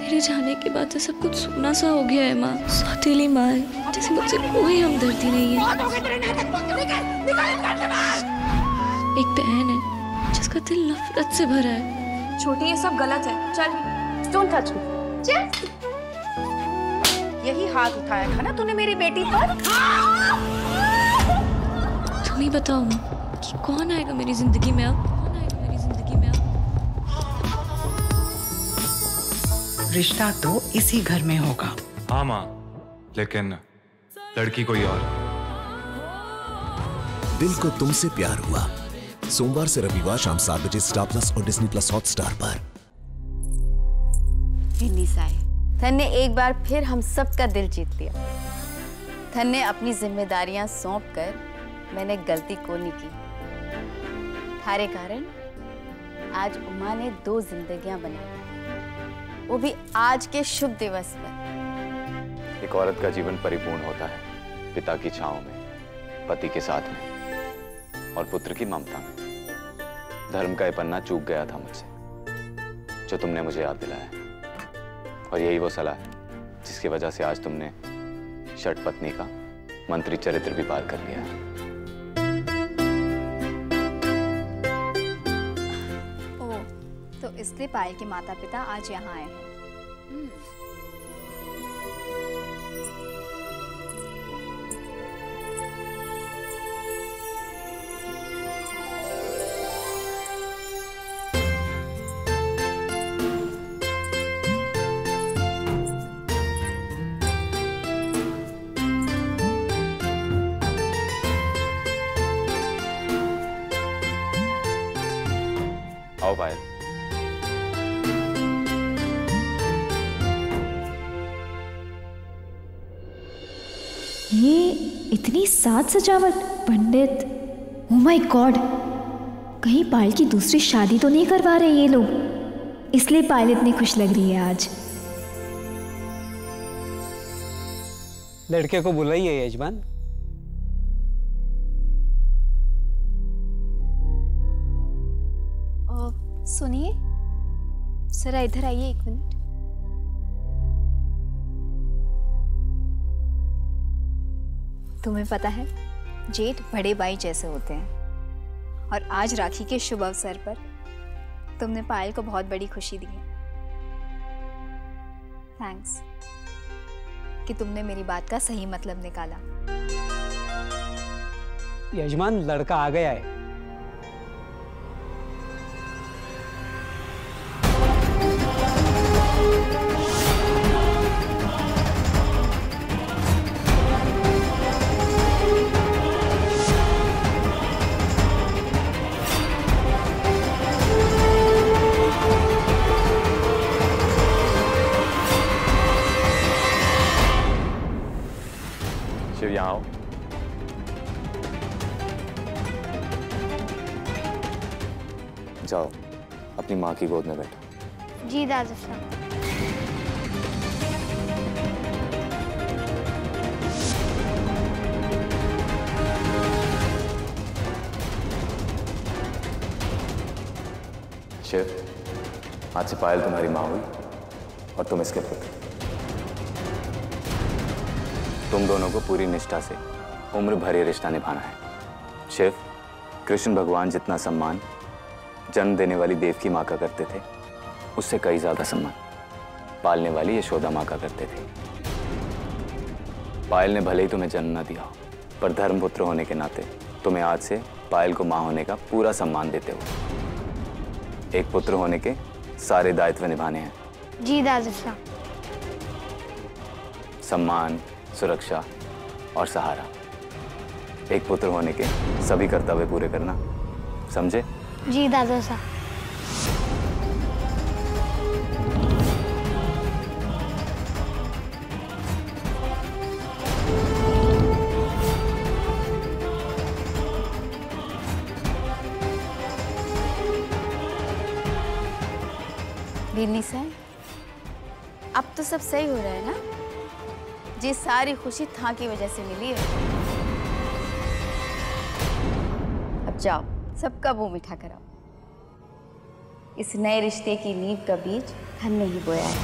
मेरे जाने के बाद से सब कुछ सूना सा हो गया है माँ। सौतेली माँ है, जैसे मुझसे कोई हमदर्दी नहीं है। एक बहन है जिसका दिल नफरत से भरा है। छोटी, ये सब गलत है। चल, डोंट टच मी। चल। यही हाथ उठाया था ना तूने मेरी बेटी पर? तुम ही बताओ ना कि कौन आएगा मेरी जिंदगी में अब? कौन आएगा मेरी जिंदगी में अब? रिश्ता तो इसी घर में होगा। हाँ माँ, लेकिन लड़की कोई और। दिल को तुमसे प्यार हुआ, सोमवार से रविवार शाम 7 बजे स्टार प्लस और डिज्नी प्लस हॉटस्टार पर। धन ने एक बार फिर हम सब का दिल जीत लिया। धन ने अपनी जिम्मेदारियां सौंप कर मैंने गलती को नहीं की। थारे कारण आज उमा ने 2 जिंदगियां बनाई, वो भी आज के शुभ दिवस पर। एक औरत का जीवन परिपूर्ण होता है पिता की छांव में, पति के साथ में और पुत्र की ममता में। धर्म का ये पन्ना चूक गया था मुझसे, जो तुमने मुझे याद दिलाया। और यही वो सलाह है जिसकी वजह से आज तुमने षट पत्नी का मंत्री चरित्र भी पार कर लिया है। ओह, तो इसलिए पायल के माता पिता आज यहाँ आए हैं। आओ पायल। ये इतनी साज सजावट, पंडित, ओ माय गॉड, कहीं पायल की दूसरी शादी तो नहीं करवा रहे ये लोग, इसलिए पायल इतनी खुश लग रही है आज। लड़के को बुलाइए यजमान। सुनिए जरा, इधर आइए 1 मिनट। तुम्हें पता है जेठ बड़े भाई जैसे होते हैं, और आज राखी के शुभ अवसर पर तुमने पायल को बहुत बड़ी खुशी दी है। थैंक्स कि तुमने मेरी बात का सही मतलब निकाला। यजमान, लड़का आ गया है। शिव, यहाँ आओ। जाओ, अपनी माँ की गोद में बैठो। जी दादा साहब। शिव, आज से पायल तुम्हारी माँ हुई और तुम इसके पुत्र। तुम दोनों को पूरी निष्ठा से उम्र भर ये रिश्ता निभाना है। शिव, कृष्ण भगवान जितना सम्मान जन्म देने वाली देव की माँ का करते थे, उससे कई ज्यादा सम्मान पालने वाली यशोदा माँ का करते थे। पायल ने भले ही तुम्हें जन्म न दिया हो, पर धर्मपुत्र होने के नाते तुम्हें आज से पायल को माँ होने का पूरा सम्मान देते हो। एक पुत्र होने के सारे दायित्व निभाने हैं। जी दादा साहब। सम्मान, सुरक्षा और सहारा, एक पुत्र होने के सभी कर्तव्य पूरे करना, समझे? जी दादा साहब। बिन्नी साहब, अब तो सब सही हो रहा है ना? जी, सारी खुशी था की वजह से मिली है। अब जाओ, सबका मुंह मीठा कराओ। इस नए रिश्ते की नींव का बीज धन ने ही बोया है।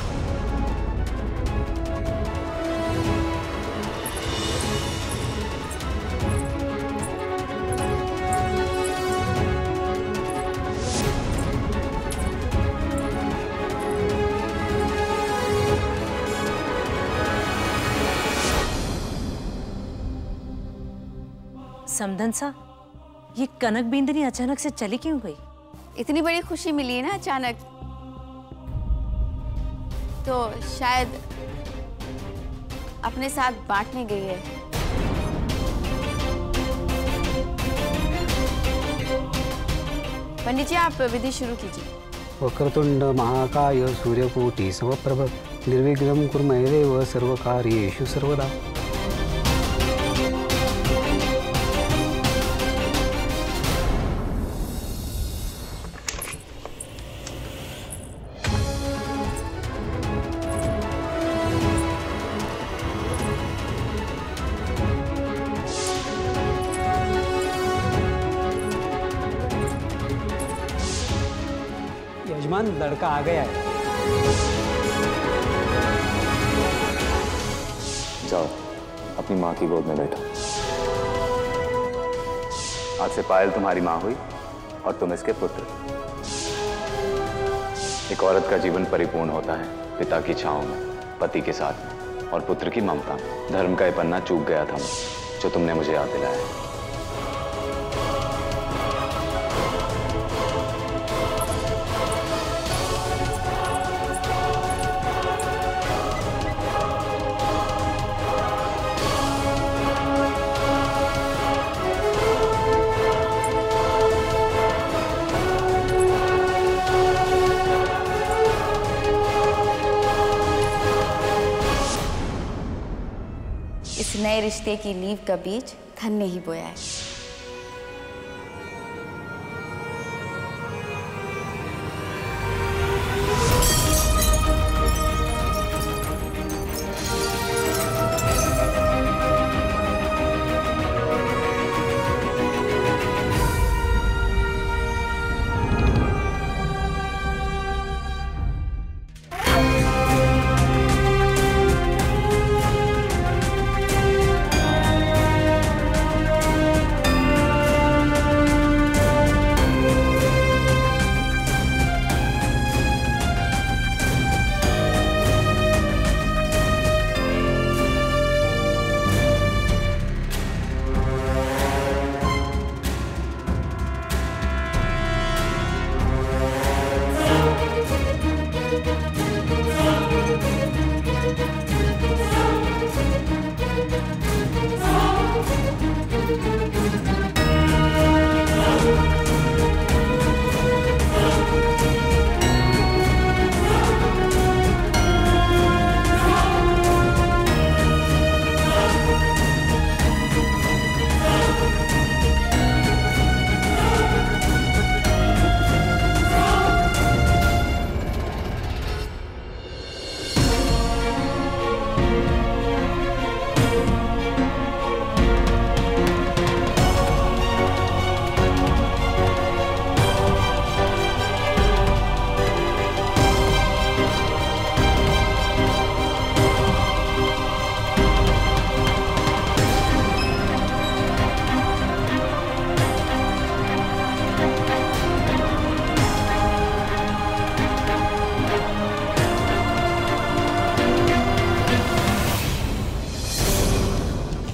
समधन सा, ये कनक बिंदनी अचानक से चली क्यों गई? इतनी बड़ी खुशी मिली है ना अचानक, तो शायद अपने साथ बांटने गई है। पंडित जी, आप विधि शुरू कीजिए। वक्रतुंड महाकाय सूर्यकोटि समप्रभ निर्विघ्नं कुर्महे देव सर्वकार्येषु सर्वदा। यजमान, लड़का आ गया है। जाओ, अपनी माँ की गोद में बैठो। आज से पायल तुम्हारी माँ हुई और तुम इसके पुत्र। एक औरत का जीवन परिपूर्ण होता है पिता की छांव में, पति के साथ में और पुत्र की ममता में। धर्म का ये पन्ना चूक गया था जो तुमने मुझे याद दिलाया। इस नए रिश्ते की नींव का बीज धन ने ही बोया है।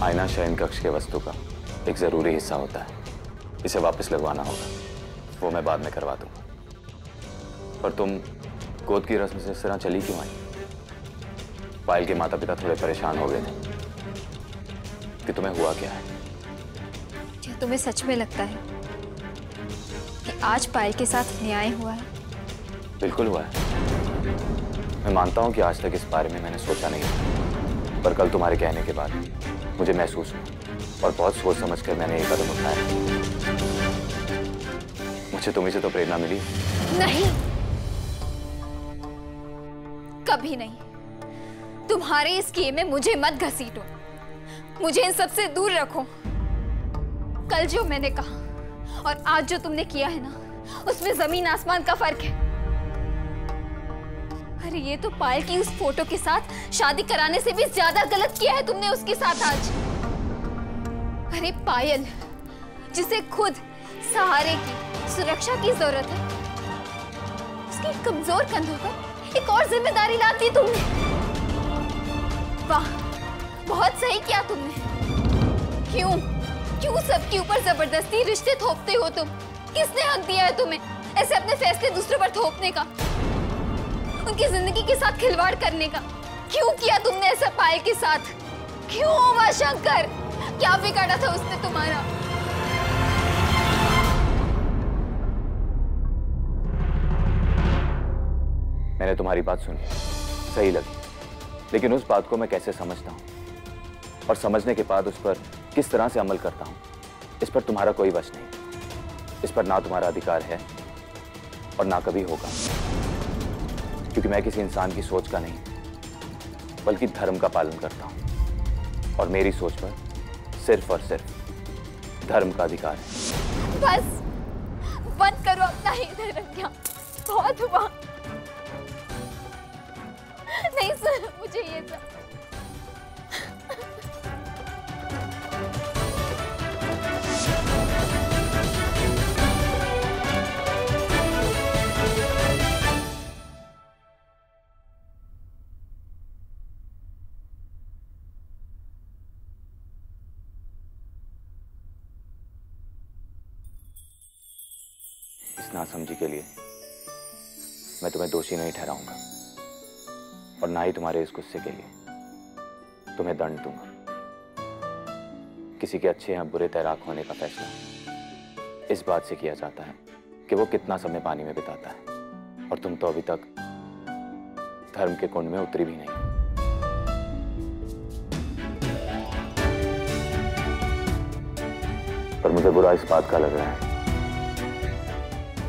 आईना शयन कक्ष के वस्तु का एक जरूरी हिस्सा होता है। इसे वापस लगवाना होगा, वो मैं बाद में करवा दूंगा। पर तुम गोद की रस्म से इस तरह चली क्यों आई? पायल के माता पिता थोड़े परेशान हो गए थे कि तुम्हें हुआ क्या है। क्या तुम्हें सच में लगता है कि आज पायल के साथ न्याय हुआ है? बिल्कुल हुआ है। मैं मानता हूं कि आज तक इस बारे में मैंने सोचा नहीं, पर कल तुम्हारे कहने के बाद मुझे महसूस हुआ और बहुत सोच समझ कर मैंने ये कदम उठाया। मुझे तुम्हीं से तो प्रेरणा मिली। नहीं, कभी नहीं। तुम्हारे इस किए में मुझे मत घसीटो, मुझे इन सबसे दूर रखो। कल जो मैंने कहा और आज जो तुमने किया है ना, उसमें जमीन आसमान का फर्क है। अरे ये तो पायल की उस फोटो के साथ शादी कराने से भी ज्यादा गलत किया है तुमने उसके साथ आज। अरे पायल, जिसे खुद सहारे की, सुरक्षा की जरूरत है, उसके कमजोर कंधों पर एक और जिम्मेदारी ला दी तुमने। वाह, बहुत सही किया तुमने। क्यों? क्यों सबके ऊपर जबरदस्ती रिश्ते थोपते हो तुम? किसने हक दिया है तुम्हें ऐसे अपने फैसले दूसरों पर थोपने का, उनकी जिंदगी के साथ खिलवाड़ करने का? क्यों किया तुमने ऐसा पायल के साथ? क्यों उमा शंकर? क्या बिगाड़ा था उसने तुम्हारा? मैंने तुम्हारी बात सुनी, सही लगी, लेकिन उस बात को मैं कैसे समझता हूँ और समझने के बाद उस पर किस तरह से अमल करता हूँ, इस पर तुम्हारा कोई वश नहीं। इस पर ना तुम्हारा अधिकार है और ना कभी होगा, क्योंकि मैं किसी इंसान की सोच का नहीं बल्कि धर्म का पालन करता हूँ और मेरी सोच पर सिर्फ और सिर्फ धर्म का अधिकार है। बस बंद करो अपना ही धर्म क्या, बहुत हुआ। नहीं सर, मुझे ये सब इस नासमझी के लिए मैं तुम्हें दोषी नहीं ठहराऊंगा और ना ही तुम्हारे इस गुस्से के लिए तुम्हें दंड दूंगा। किसी के अच्छे या बुरे तैराक होने का फैसला इस बात से किया जाता है कि वो कितना समय पानी में बिताता है, और तुम तो अभी तक धर्म के कुंड में उतरी भी नहीं। पर मुझे बुरा इस बात का लग रहा है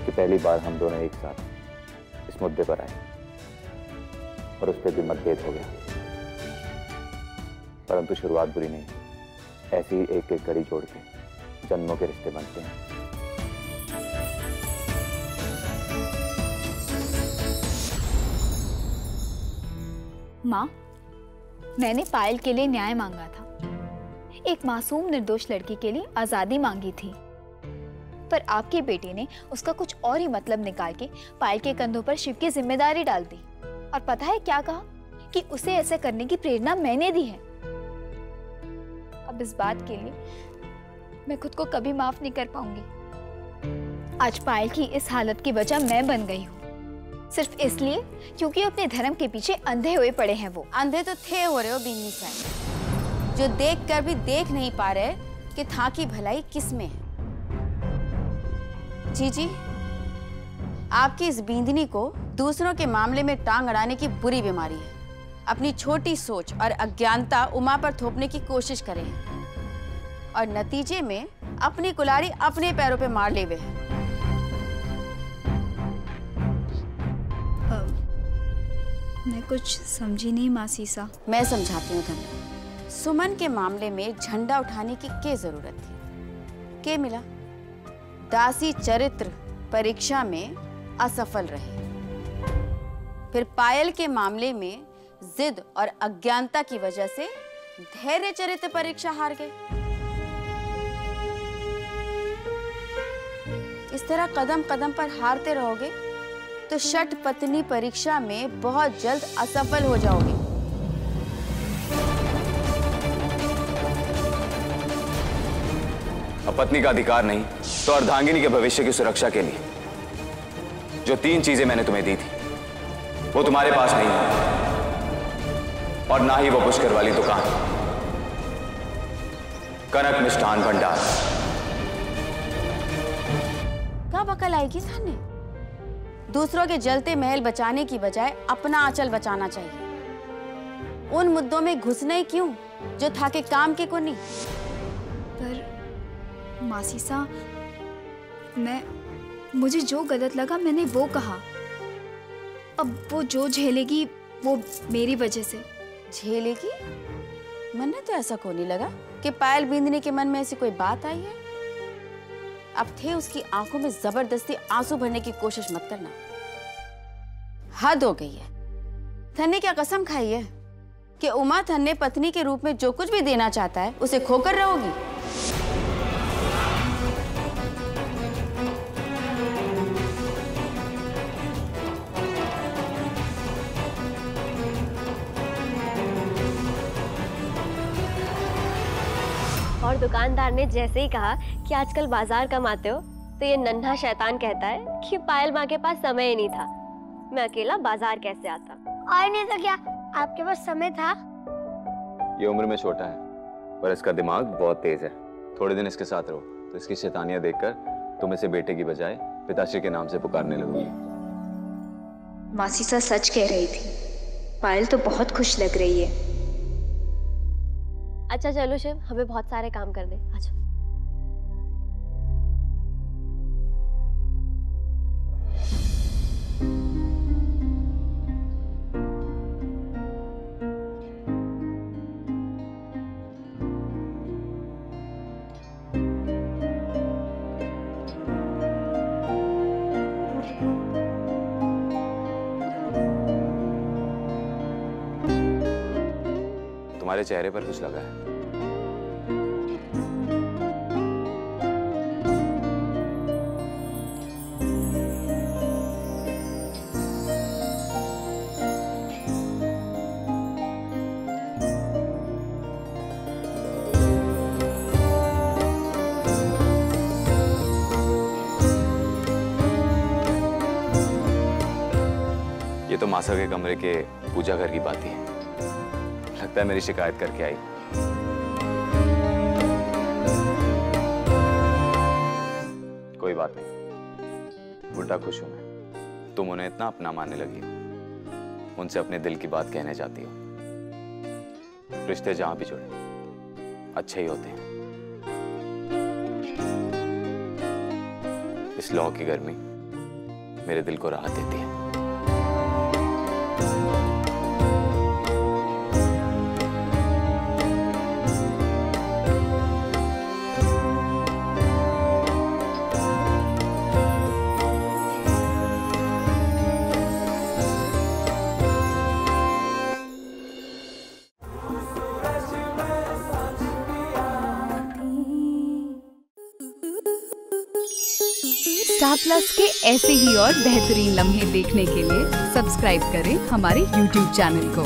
कि पहली बार हम दोनों एक साथ इस मुद्दे पर आए और उस पर भी मतभेद हो गया। परंतु शुरुआत बुरी नहीं, ऐसी ही एक एक कड़ी जोड़ के जन्मों के रिश्ते बनते हैं। माँ, मैंने पायल के लिए न्याय मांगा था, एक मासूम निर्दोष लड़की के लिए आजादी मांगी थी, पर आपकी बेटी ने उसका कुछ और ही मतलब निकाल के पायल के कंधों पर शिव की जिम्मेदारी डाल दी। और पता है क्या कहा? कि उसे ऐसे करने की प्रेरणा मैंने दी है। अब इस बात के लिए मैं खुद को कभी माफ नहीं कर पाऊंगी। आज पायल की इस हालत की वजह मैं बन गई हूँ, सिर्फ इसलिए क्योंकि अपने धर्म के पीछे अंधे हुए पड़े हैं। वो अंधे तो थे हो रहे हो बीनी साहब, जो देख कर भी देख नहीं पा रहे कि था की भलाई किस में है। जी, आपकी इस बींदनी को दूसरों के मामले में टांग अड़ाने की बुरी बीमारी है। अपनी छोटी सोच और अज्ञानता उमा पर थोपने की कोशिश करें और नतीजे में अपनी कुल्हाड़ी अपने पैरों पे मार ले हुए हैं। मैं कुछ समझी नहीं मासीसा। मैं समझाती हूँ धन्य। सुमन के मामले में झंडा उठाने की क्या जरूरत थी? क्या मिला? दासी चरित्र परीक्षा में असफल रहे। फिर पायल के मामले में जिद और अज्ञानता की वजह से धैर्य चरित्र परीक्षा हार गए। इस तरह कदम कदम पर हारते रहोगे तो षट पत्नी परीक्षा में बहुत जल्द असफल हो जाओगे। अब पत्नी का अधिकार नहीं तो अर्धांगिनी के भविष्य की सुरक्षा के लिए जो 3 चीजें मैंने तुम्हें दी थी वो तुम्हारे पास नहीं है, और ना ही वो पुष्कर वाली दुकान, कनक मिष्ठान भंडार। कब अकल आएगी थाने? दूसरों के जलते महल बचाने की बजाय अपना आंचल बचाना चाहिए। उन मुद्दों में घुसना ही क्यों जो था के काम के को नहीं। पर मासीसा, मुझे जो गलत लगा मैंने वो कहा। अब वो जो झेलेगी वो मेरी वजह से झेलेगी। मन तो ऐसा को नहीं लगा कि पायल बींदनी के मन में ऐसी कोई बात आई है। अब थे उसकी आंखों में जबरदस्ती आंसू भरने की कोशिश मत करना, हद हो गई है। थन्ने क्या कसम खाई है कि उमा थन्ने पत्नी के रूप में जो कुछ भी देना चाहता है उसे खोकर रहोगी। और दुकानदार ने जैसे ही कहा कि आजकल बाजार कम आते हो, तो ये नन्हा शैतान कहता है कि पायल माँ के पास समय ही नहीं था। मैं अकेला बाजार कैसे आता? और नहीं तो क्या, आपके पास समय था। ये उम्र में छोटा है पर इसका दिमाग बहुत तेज है। थोड़े दिन इसके साथ रहो तो इसकी शैतानियां देखकर तुम इसे बेटे की बजाय पिताश्री के नाम से पुकारने लगोगे। मासी सच कह रही थी, पायल तो बहुत खुश लग रही है। अच्छा चलो शिव, हमें बहुत सारे काम करने, आजा। तुम्हारे चेहरे पर कुछ लगा है। ये तो मासा के कमरे के पूजा घर की बात ही है। लगता है मेरी शिकायत करके आई। कोई बात नहीं, उल्टा खुश हूं मैं। तुम उन्हें इतना अपना मानने लगी हो, उनसे अपने दिल की बात कहने जाती हो। रिश्ते जहां भी जुड़े अच्छे ही होते हैं। इस लौ की गर्मी मेरे दिल को राहत देती है। स्टार प्लस के ऐसे ही और बेहतरीन लम्हे देखने के लिए सब्सक्राइब करें हमारे YouTube चैनल को।